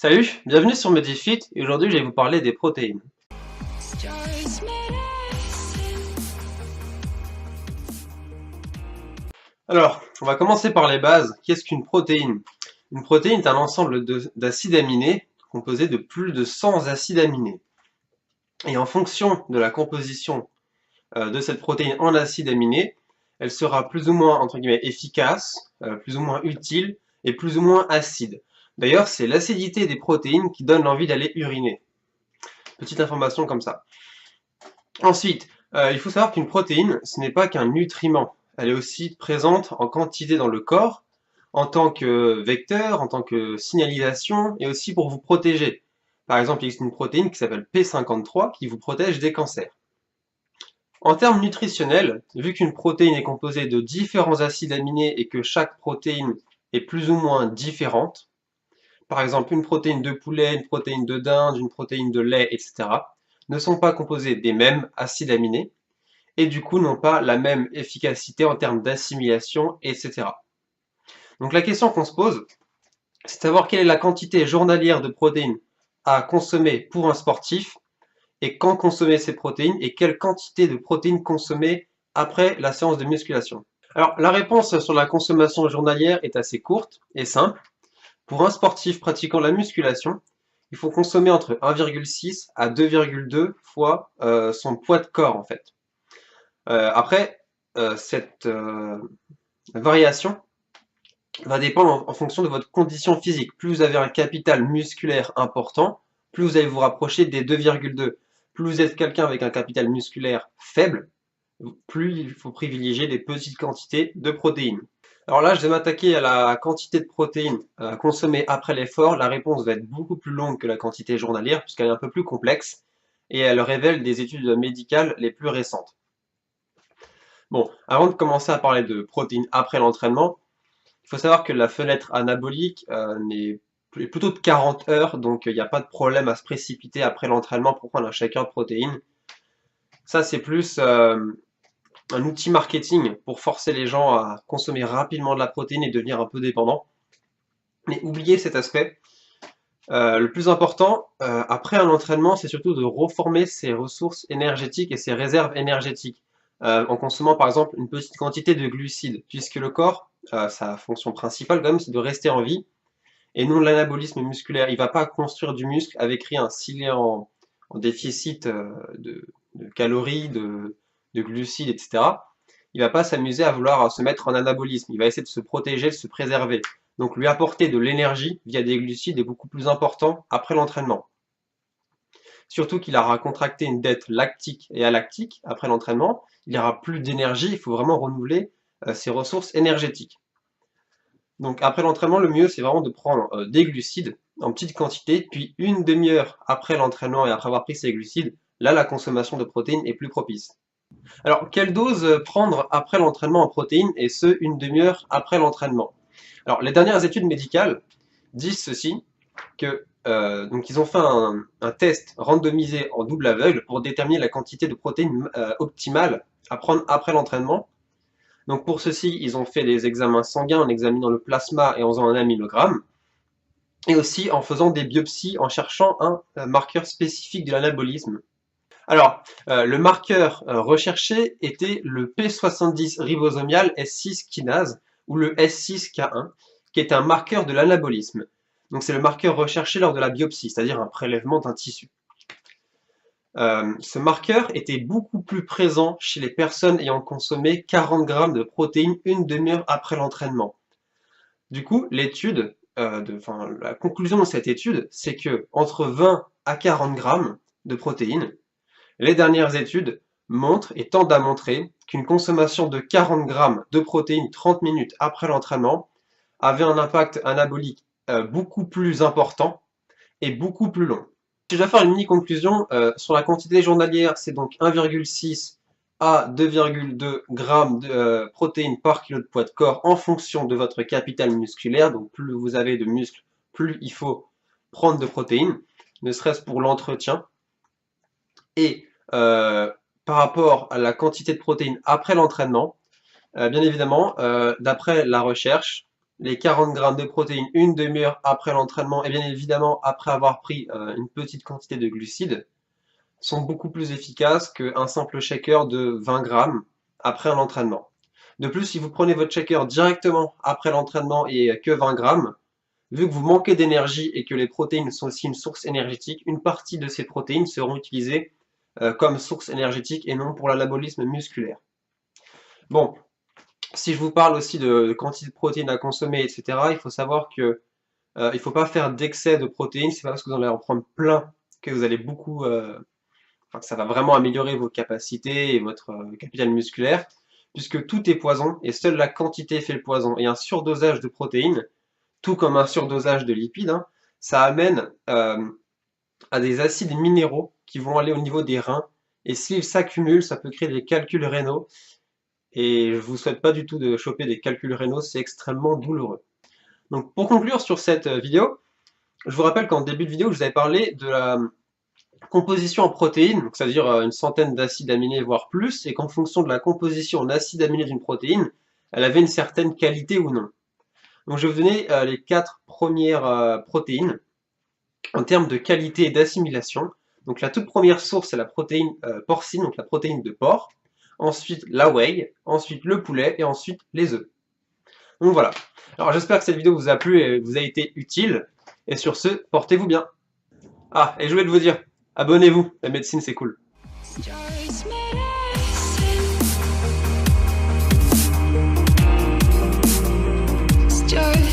Salut, bienvenue sur Medifit et aujourd'hui je vais vous parler des protéines. Alors, on va commencer par les bases. Qu'est-ce qu'une protéine? Une protéine est un ensemble d'acides aminés composé de plus de 100 acides aminés. Et en fonction de la composition de cette protéine en acides aminés, elle sera plus ou moins, entre guillemets, efficace, plus ou moins utile et plus ou moins acide. D'ailleurs, c'est l'acidité des protéines qui donne l'envie d'aller uriner. Petite information comme ça. Ensuite, il faut savoir qu'une protéine, ce n'est pas qu'un nutriment. Elle est aussi présente en quantité dans le corps, en tant que vecteur, en tant que signalisation, et aussi pour vous protéger. Par exemple, il existe une protéine qui s'appelle P53 qui vous protège des cancers. En termes nutritionnels, vu qu'une protéine est composée de différents acides aminés et que chaque protéine est plus ou moins différente, par exemple une protéine de poulet, une protéine de dinde, une protéine de lait, etc., ne sont pas composées des mêmes acides aminés, et du coup n'ont pas la même efficacité en termes d'assimilation, etc. Donc la question qu'on se pose, c'est de savoir quelle est la quantité journalière de protéines à consommer pour un sportif, et quand consommer ces protéines, et quelle quantité de protéines consommer après la séance de musculation. Alors la réponse sur la consommation journalière est assez courte et simple. Pour un sportif pratiquant la musculation, il faut consommer entre 1,6 à 2,2 fois son poids de corps en fait. Après, cette variation va dépendre en fonction de votre condition physique. Plus vous avez un capital musculaire important, plus vous allez vous rapprocher des 2,2. Plus vous êtes quelqu'un avec un capital musculaire faible, plus il faut privilégier des petites quantités de protéines. Alors là, je vais m'attaquer à la quantité de protéines à consommer après l'effort. La réponse va être beaucoup plus longue que la quantité journalière, puisqu'elle est un peu plus complexe, et elle révèle des études médicales les plus récentes. Bon, avant de commencer à parler de protéines après l'entraînement, il faut savoir que la fenêtre anabolique est plutôt de 40 heures, donc il n'y a pas de problème à se précipiter après l'entraînement pour prendre un shaker de protéines. Ça, c'est plus un outil marketing pour forcer les gens à consommer rapidement de la protéine et devenir un peu dépendants. Mais oubliez cet aspect. Le plus important, après un entraînement, c'est surtout de reformer ses ressources énergétiques et ses réserves énergétiques, en consommant par exemple une petite quantité de glucides, puisque le corps, sa fonction principale quand même, c'est de rester en vie, et non l'anabolisme musculaire. Il ne va pas construire du muscle avec rien. S'il est en déficit de calories, de glucides, etc., il ne va pas s'amuser à vouloir se mettre en anabolisme. Il va essayer de se protéger, de se préserver. Donc lui apporter de l'énergie via des glucides est beaucoup plus important après l'entraînement. Surtout qu'il aura contracté une dette lactique et alactique après l'entraînement, il n'y aura plus d'énergie, il faut vraiment renouveler ses ressources énergétiques. Donc après l'entraînement, le mieux c'est vraiment de prendre des glucides en petite quantité, puis une demi-heure après l'entraînement et après avoir pris ces glucides, là la consommation de protéines est plus propice. Alors quelle dose prendre après l'entraînement en protéines et ce une demi-heure après l'entraînement? Alors les dernières études médicales disent ceci, que donc ils ont fait un test randomisé en double aveugle pour déterminer la quantité de protéines optimale à prendre après l'entraînement. Donc pour ceci, ils ont fait des examens sanguins en examinant le plasma et en faisant un amylogramme, et aussi en faisant des biopsies en cherchant un marqueur spécifique de l'anabolisme. Alors, le marqueur recherché était le P70 ribosomial S6 kinase, ou le S6K1, qui est un marqueur de l'anabolisme. Donc c'est le marqueur recherché lors de la biopsie, c'est-à-dire un prélèvement d'un tissu. Ce marqueur était beaucoup plus présent chez les personnes ayant consommé 40 grammes de protéines une demi-heure après l'entraînement. Du coup, la conclusion de cette étude, c'est que entre 20 à 40 grammes de protéines, les dernières études montrent et tendent à montrer qu'une consommation de 40 grammes de protéines 30 minutes après l'entraînement avait un impact anabolique beaucoup plus important et beaucoup plus long. Si je dois faire une mini-conclusion, sur la quantité journalière, c'est donc 1,6 à 2,2 grammes de protéines par kilo de poids de corps en fonction de votre capital musculaire. Donc plus vous avez de muscles, plus il faut prendre de protéines, ne serait-ce pour l'entretien. Et par rapport à la quantité de protéines après l'entraînement, bien évidemment, d'après la recherche, les 40 grammes de protéines une demi-heure après l'entraînement, et bien évidemment après avoir pris une petite quantité de glucides, sont beaucoup plus efficaces qu'un simple shaker de 20 grammes après un entraînement. De plus, si vous prenez votre shaker directement après l'entraînement et que 20 grammes, vu que vous manquez d'énergie et que les protéines sont aussi une source énergétique, une partie de ces protéines seront utilisées comme source énergétique et non pour l'anabolisme musculaire. Bon, si je vous parle aussi de quantité de protéines à consommer, etc., il faut savoir que il ne faut pas faire d'excès de protéines. C'est pas parce que vous allez en prendre plein que vous allez beaucoup, enfin, que ça va vraiment améliorer vos capacités et votre capital musculaire, puisque tout est poison et seule la quantité fait le poison. Et un surdosage de protéines, tout comme un surdosage de lipides, hein, ça amène à des acides minéraux qui vont aller au niveau des reins. Et s'ils s'accumulent, ça peut créer des calculs rénaux. Et je vous souhaite pas du tout de choper des calculs rénaux, c'est extrêmement douloureux. Donc pour conclure sur cette vidéo, je vous rappelle qu'en début de vidéo, je vous avais parlé de la composition en protéines, c'est-à-dire une centaine d'acides aminés, voire plus, et qu'en fonction de la composition en acides aminés d'une protéine, elle avait une certaine qualité ou non. Donc je vais vous donner les 4 premières protéines en termes de qualité et d'assimilation. Donc la toute première source, c'est la protéine porcine, donc la protéine de porc. Ensuite la whey, ensuite le poulet et ensuite les œufs. Donc voilà. Alors j'espère que cette vidéo vous a plu et vous a été utile. Et sur ce, portez-vous bien. Ah, et je voulais vous dire, abonnez-vous, la médecine c'est cool. Just